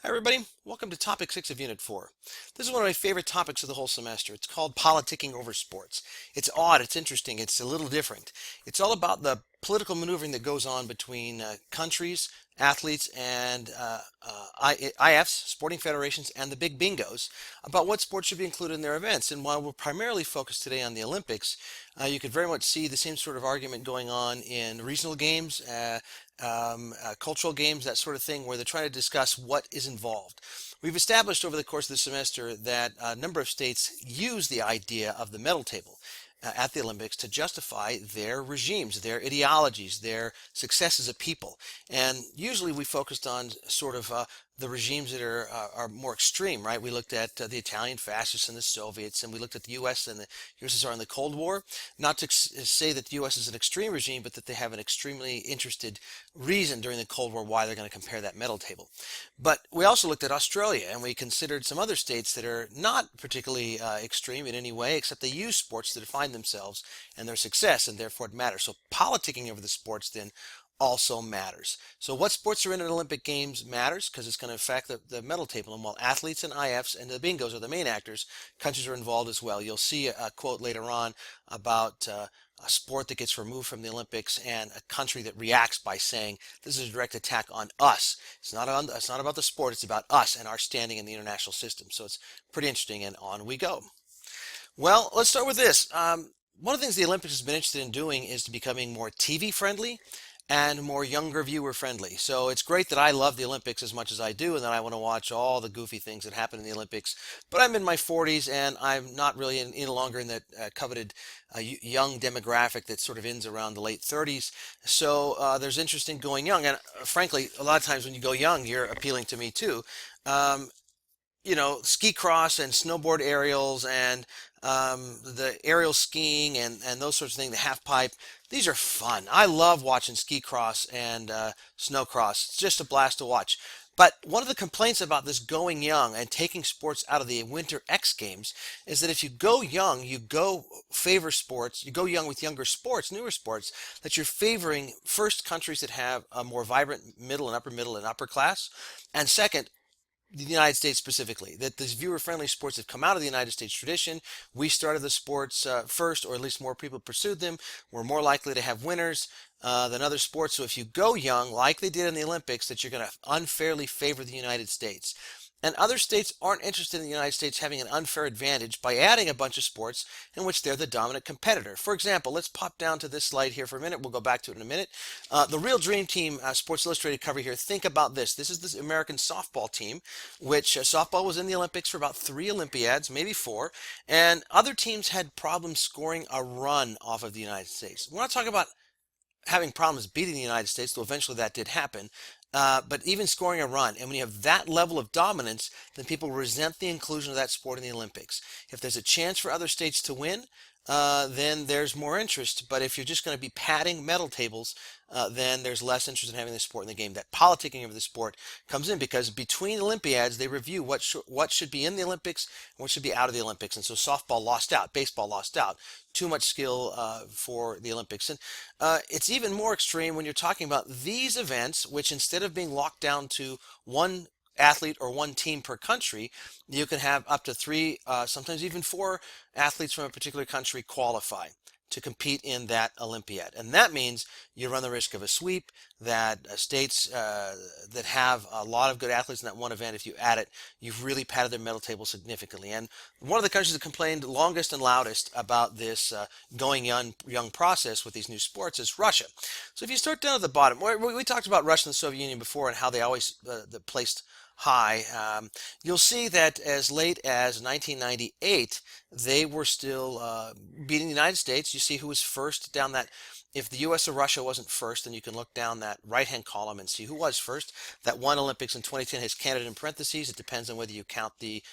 Hi everybody, welcome to topic 6 of Unit 4. This is one of my favorite topics of the whole semester. It's called politicking over sports. It's odd, it's interesting, it's a little different. It's all about the political maneuvering that goes on between countries, athletes, and IFs, sporting federations, and the big bingos about what sports should be included in their events. And while we're primarily focused today on the Olympics, you could very much see the same sort of argument going on in regional games, cultural games, that sort of thing, where they're trying to discuss what is involved. We've established over the course of the semester that a number of states use the idea of the medal table at the Olympics to justify their regimes, their ideologies, their success as a people. And usually we focused on sort of the regimes that are more extreme, right? We looked at the Italian fascists and the Soviets, and we looked at the U.S. and the USSR in the Cold War. Not to say that the U.S. is an extreme regime, but that they have an extremely interested reason during the Cold War why they're going to compare that medal table. But we also looked at Australia, and we considered some other states that are not particularly extreme in any way, except they use sports to define themselves and their success, and therefore it matters. So politicking over the sports then also matters. So what sports are in an Olympic Games matters because it's going to affect the medal table. And while athletes and IFs and the bingos are the main actors, countries are involved as well. You'll see a quote later on about a sport that gets removed from the Olympics and a country that reacts by saying this is a direct attack on us. It's not about the sport, it's about us and our standing in the international system. So it's pretty interesting, and on we go. Well, let's start with this. One of the things the Olympics has been interested in doing is to becoming more TV friendly and more younger viewer friendly. So it's great that I love the Olympics as much as I do and that I want to watch all the goofy things that happen in the Olympics. But I'm in my 40s and I'm not really any longer in that coveted young demographic that sort of ends around the late 30s. So there's interest in going young. And frankly, a lot of times when you go young, you're appealing to me too. Um, ski cross and snowboard aerials and the aerial skiing and those sorts of things, the half pipe, these are fun. I love watching ski cross and snow cross. It's just a blast to watch. But one of the complaints about this going young and taking sports out of the Winter X Games is that if you go young, you go favor sports, you go young with younger sports, newer sports, that you're favoring first countries that have a more vibrant middle and upper class, and second, the United States specifically, that these viewer-friendly sports have come out of the United States tradition. We started the sports first, or at least more people pursued them. We're more likely to have winners than other sports. So if you go young, like they did in the Olympics, that you're going to unfairly favor the United States. And other states aren't interested in the United States having an unfair advantage by adding a bunch of sports in which they're the dominant competitor. For example, let's pop down to this slide here for a minute. We'll go back to it in a minute. The Real Dream Team Sports Illustrated cover here. Think about this. This is the American softball team, which softball was in the Olympics for about 3 Olympiads, maybe 4, and other teams had problems scoring a run off of the United States. We're not talking about having problems beating the United States, though eventually that did happen. But even scoring a run, and when you have that level of dominance, then people resent the inclusion of that sport in the Olympics. If there's a chance for other states to win, then there's more interest. But if you're just going to be padding medal tables, then there's less interest in having the sport in the game. That politicking of the sport comes in because between Olympiads, they review what should be in the Olympics and what should be out of the Olympics. And so softball lost out, baseball lost out. Too much skill for the Olympics. And it's even more extreme when you're talking about these events, which instead of being locked down to one athlete or one team per country, you can have up to 3, sometimes even 4 athletes from a particular country qualify to compete in that Olympiad. And that means you run the risk of a sweep, that states that have a lot of good athletes in that one event, if you add it, you've really padded their medal table significantly. And one of the countries that complained longest and loudest about this going young process with these new sports is Russia. So if you start down at the bottom, we talked about Russia and the Soviet Union before and how they always placed high. You'll see that as late as 1998, they were still beating the United States. You see who was first down that. If the U.S. or Russia wasn't first, then you can look down that right-hand column and see who was first. That won Olympics in 2010 has Canada in parentheses. It depends on whether you count the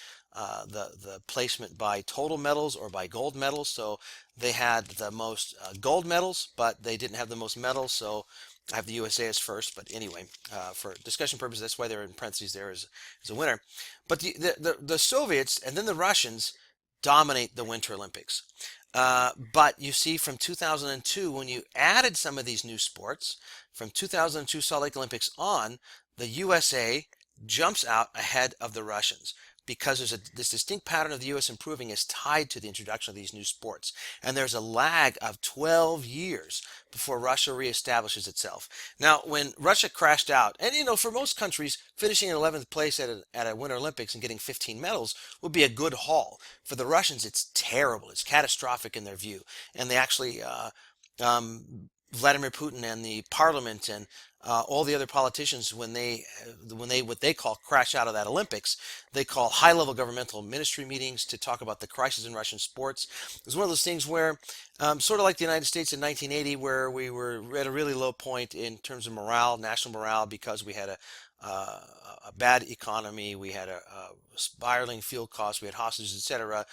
placement by total medals or by gold medals. So they had the most gold medals, but they didn't have the most medals. So I have the USA as first, but anyway, for discussion purposes, that's why they're in parentheses there as a winner. But the Soviets and then the Russians dominate the Winter Olympics. But you see from 2002, when you added some of these new sports, from 2002 Salt Lake Olympics on, the USA jumps out ahead of the Russians because this distinct pattern of the U.S. improving is tied to the introduction of these new sports. And there's a lag of 12 years before Russia reestablishes itself. Now, when Russia crashed out, and for most countries, finishing in 11th place at a Winter Olympics and getting 15 medals would be a good haul. For the Russians, it's terrible. It's catastrophic in their view. And they actually, Vladimir Putin and the parliament and all the other politicians, when they what they call crash out of that Olympics, they call high-level governmental ministry meetings to talk about the crisis in Russian sports. It was one of those things where, sort of like the United States in 1980, where we were at a really low point in terms of morale, national morale, because we had uh, a bad economy, we had a spiraling fuel costs, we had hostages, etc.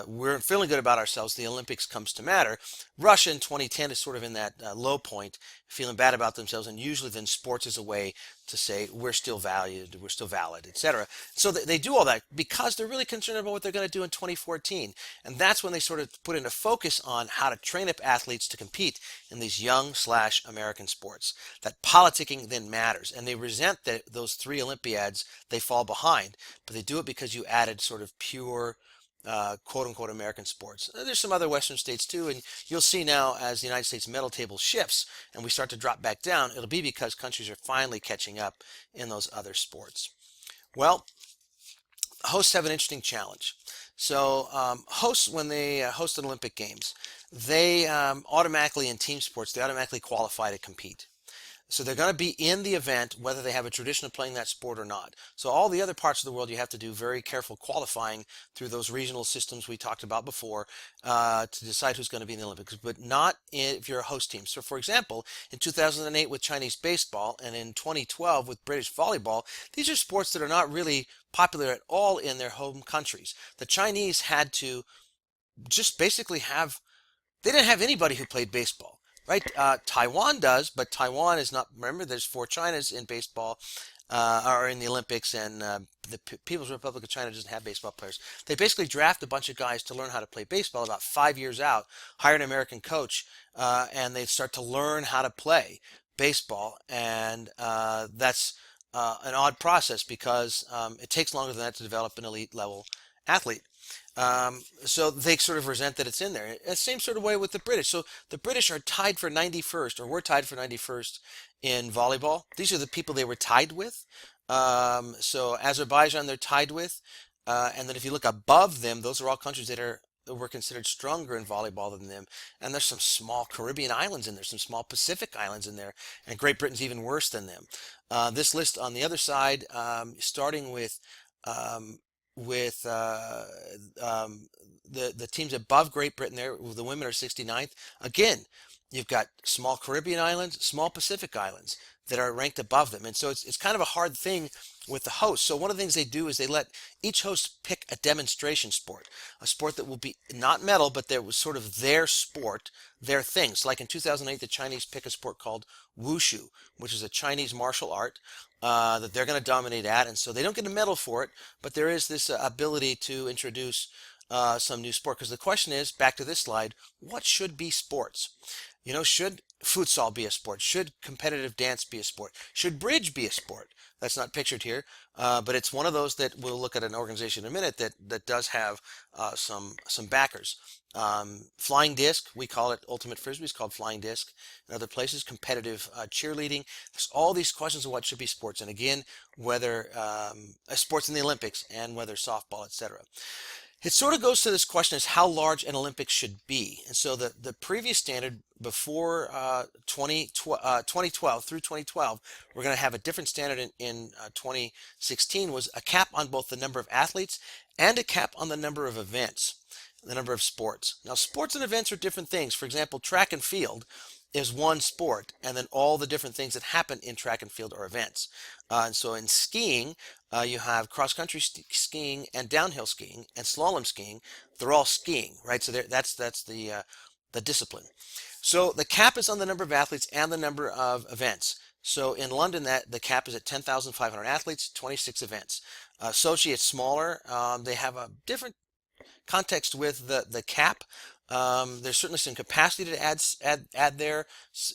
We're feeling good about ourselves. The Olympics comes to matter. Russia in 2010 is sort of in that low point, feeling bad about themselves, and usually then sports is a way to say we're still valued, we're still valid, etc. So they do all that because they're really concerned about what they're going to do in 2014, and that's when they sort of put into focus on how to train up athletes to compete in these young/American sports. That politicking then matters, and they resent that those three Olympiads they fall behind, but they do it because you added sort of pure quote unquote American sports. There's some other Western states too, and you'll see now as the United States medal table shifts and we start to drop back down, it'll be because countries are finally catching up in those other sports. Well, hosts have an interesting challenge. So, hosts, when they host an Olympic Games, they automatically, in team sports, they automatically qualify to compete. So they're going to be in the event whether they have a tradition of playing that sport or not. So all the other parts of the world, you have to do very careful qualifying through those regional systems we talked about before to decide who's going to be in the Olympics, but not if you're a host team. So for example, in 2008 with Chinese baseball and in 2012 with British volleyball, these are sports that are not really popular at all in their home countries. The Chinese had to just basically they didn't have anybody who played baseball, right? Taiwan does, but Taiwan is not. Remember, there's four Chinas in baseball, or in the Olympics, and the People's Republic of China doesn't have baseball players. They basically draft a bunch of guys to learn how to play baseball about 5 years out, hire an American coach, and they start to learn how to play baseball, and that's an odd process because it takes longer than that to develop an elite level athlete. So they sort of resent that it's in there. Same sort of way with the British. So the British are tied for 91st, or were tied for 91st in volleyball. These are the people they were tied with. So Azerbaijan, they're tied with. And then if you look above them, those are all countries that were considered stronger in volleyball than them. And there's some small Caribbean islands in there, some small Pacific islands in there, and Great Britain's even worse than them. This list on the other side, starting um, with the teams above Great Britain there, the women are 69th. Again, you've got small Caribbean islands, small Pacific islands that are ranked above them. And so it's kind of a hard thing with the host. So one of the things they do is they let each host pick a demonstration sport, a sport that will be not medal, but that was sort of their sport, their things. Like in 2008, the Chinese pick a sport called wushu, which is a Chinese martial art that they're going to dominate at. And so they don't get a medal for it, but there is this ability to introduce some new sport. Because the question is, back to this slide, what should be sports? Should futsal be a sport? Should competitive dance be a sport? Should bridge be a sport? That's not pictured here, but it's one of those that we'll look at an organization in a minute that does have some backers. Flying disc, we call it ultimate frisbee. It's called flying disc. In other places, competitive cheerleading. There's all these questions of what should be sports, and again, whether sports in the Olympics and whether softball, etc. It sort of goes to this question is how large an Olympics should be. And so the previous standard before 2012 through 2012, we're going to have a different standard in 2016 was a cap on both the number of athletes and a cap on the number of events, the number of sports. Now, sports and events are different things. For example, track and field is one sport, and then all the different things that happen in track and field are events. And so in skiing, you have cross-country skiing and downhill skiing and slalom skiing. They're all skiing, right? So that's the discipline. So the cap is on the number of athletes and the number of events. So in London, that the cap is at 10,500 athletes, 26 events. Sochi, it's smaller. They have a different context with the cap. There's certainly some capacity to add there,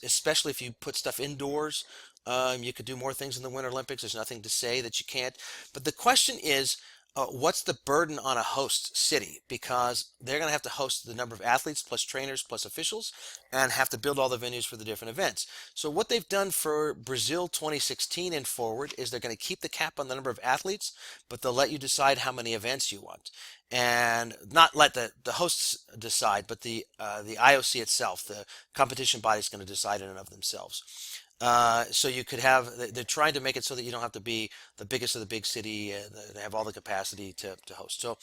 especially if you put stuff indoors. You could do more things in the Winter Olympics. There's nothing to say that you can't. But the question is, what's the burden on a host city? Because they're going to have to host the number of athletes, plus trainers, plus officials, and have to build all the venues for the different events. So what they've done for Brazil 2016 and forward is they're going to keep the cap on the number of athletes, but they'll let you decide how many events you want, and not let the hosts decide, but the IOC itself, the competition body, is going to decide in and of themselves. So you could have, they're trying to make it so that you don't have to be the biggest of the big city, they have all the capacity to host. So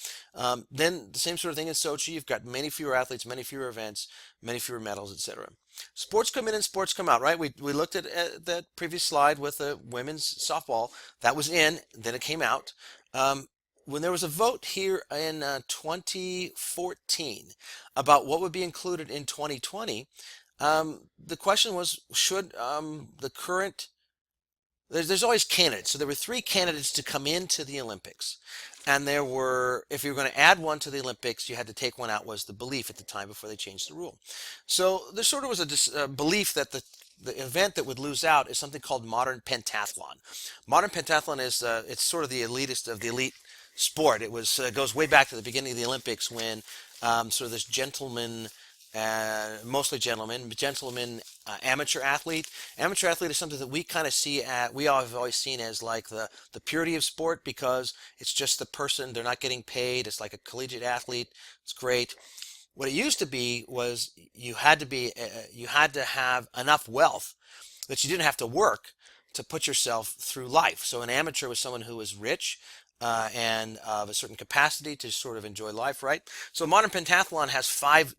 then the same sort of thing in Sochi. You've got many fewer athletes, many fewer events, many fewer medals, etc. Sports come in and sports come out, right? We looked at that previous slide with the women's softball. That was in, then it came out. When there was a vote here in 2014 about what would be included in 2020, the question was, should the current, there's always candidates. So there were three candidates to come into the Olympics. And there were, if you were going to add one to the Olympics, you had to take one out, was the belief at the time before they changed the rule. So there sort of was a belief that the event that would lose out is something called modern pentathlon. Modern pentathlon is, it's sort of the elitist of the elite sport. It was goes way back to the beginning of the Olympics when sort of this gentleman, mostly gentlemen, amateur athlete. Amateur athlete is something that we kind of see at, we all have always seen as like the purity of sport, because it's just the person, they're not getting paid. It's like a collegiate athlete. It's great. What it used to be was you had to have enough wealth that you didn't have to work to put yourself through life. So an amateur was someone who was rich and of a certain capacity to sort of enjoy life, right? So modern pentathlon has five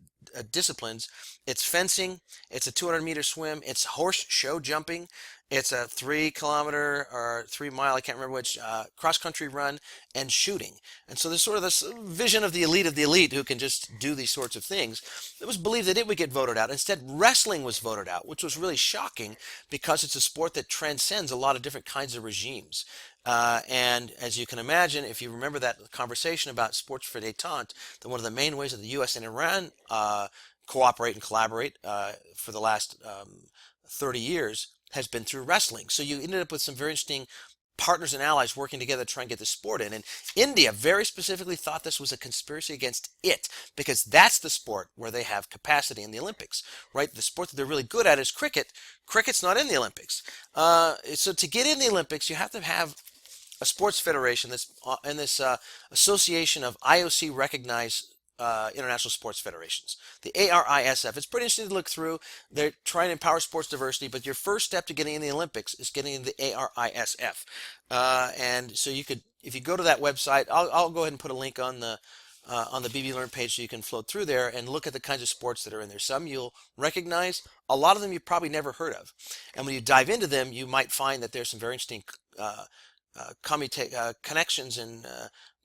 disciplines. It's fencing, it's a 200-meter swim, it's horse show jumping, it's a 3 kilometer or 3 mile, I can't remember which, cross-country run, and shooting. And so there's sort of this vision of the elite who can just do these sorts of things. It was believed that it would get voted out. Instead, wrestling was voted out, which was really shocking because it's a sport that transcends a lot of different kinds of regimes. And as you can imagine, if you remember that conversation about sports for détente, that one of the main ways that the U.S. and Iran cooperate and collaborate for the last 30 years has been through wrestling. So you ended up with some very interesting partners and allies working together to try and get the sport in. And India very specifically thought this was a conspiracy against it, because that's the sport where they have capacity in the Olympics, right? The sport that they're really good at is cricket. Cricket's not in the Olympics. So to get in the Olympics, you have to have a sports federation that's in this association of IOC recognized international sports federations, the ARISF. It's pretty interesting to look through. They're trying to empower sports diversity, but your first step to getting in the Olympics is getting in the ARISF. And so you could, if you go to that website, I'll go ahead and put a link on the BB Learn page so you can float through there and look at the kinds of sports that are in there. Some you'll recognize, a lot of them you've probably never heard of. And when you dive into them, you might find that there's some very interesting connections and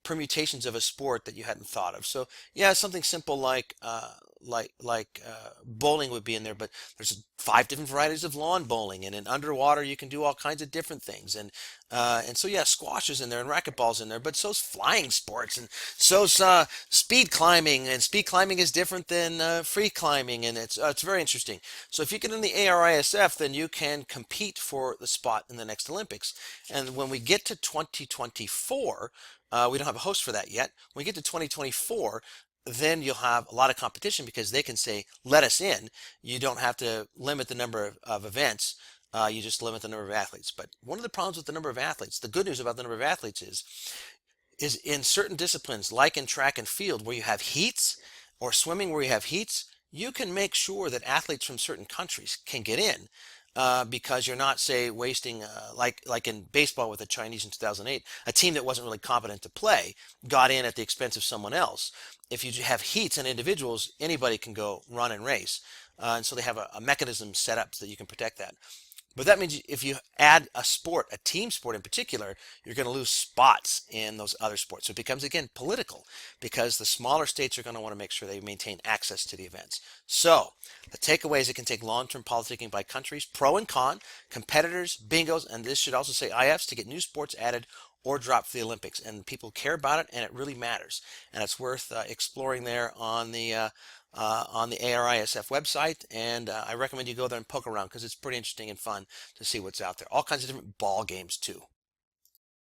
permutations of a sport that you hadn't thought of. So yeah, something simple like bowling would be in there, but there's 5 different varieties of lawn bowling, and in underwater you can do all kinds of different things, and so yeah, squash is in there and racquetball's in there, but so's flying sports, and so's speed climbing, and speed climbing is different than free climbing, and it's very interesting. So if you get in the ARISF, then you can compete for the spot in the next Olympics. And when we get to 2024, we don't have a host for that yet. When we get to 2024, then you'll have a lot of competition because they can say, let us in. You don't have to limit the number of events. You just limit the number of athletes. But one of the problems with the number of athletes, the good news about the number of athletes is in certain disciplines, like in track and field, where you have heats, or swimming where you have heats, you can make sure that athletes from certain countries can get in. Because you're not, say, wasting, like in baseball with the Chinese in 2008, a team that wasn't really competent to play got in at the expense of someone else. If you have heats and individuals, anybody can go run and race. And so they have a mechanism set up so that you can protect that. But that means if you add a sport, a team sport in particular, you're going to lose spots in those other sports. So it becomes, again, political, because the smaller states are going to want to make sure they maintain access to the events. So the takeaway is it can take long-term politicking by countries, pro and con, competitors, bingos, and this should also say IFs, to get new sports added or dropped for the Olympics. And people care about it, and it really matters. And it's worth exploring there on the on the ARISF website, and I recommend you go there and poke around because it's pretty interesting and fun to see what's out there. All kinds of different ball games too.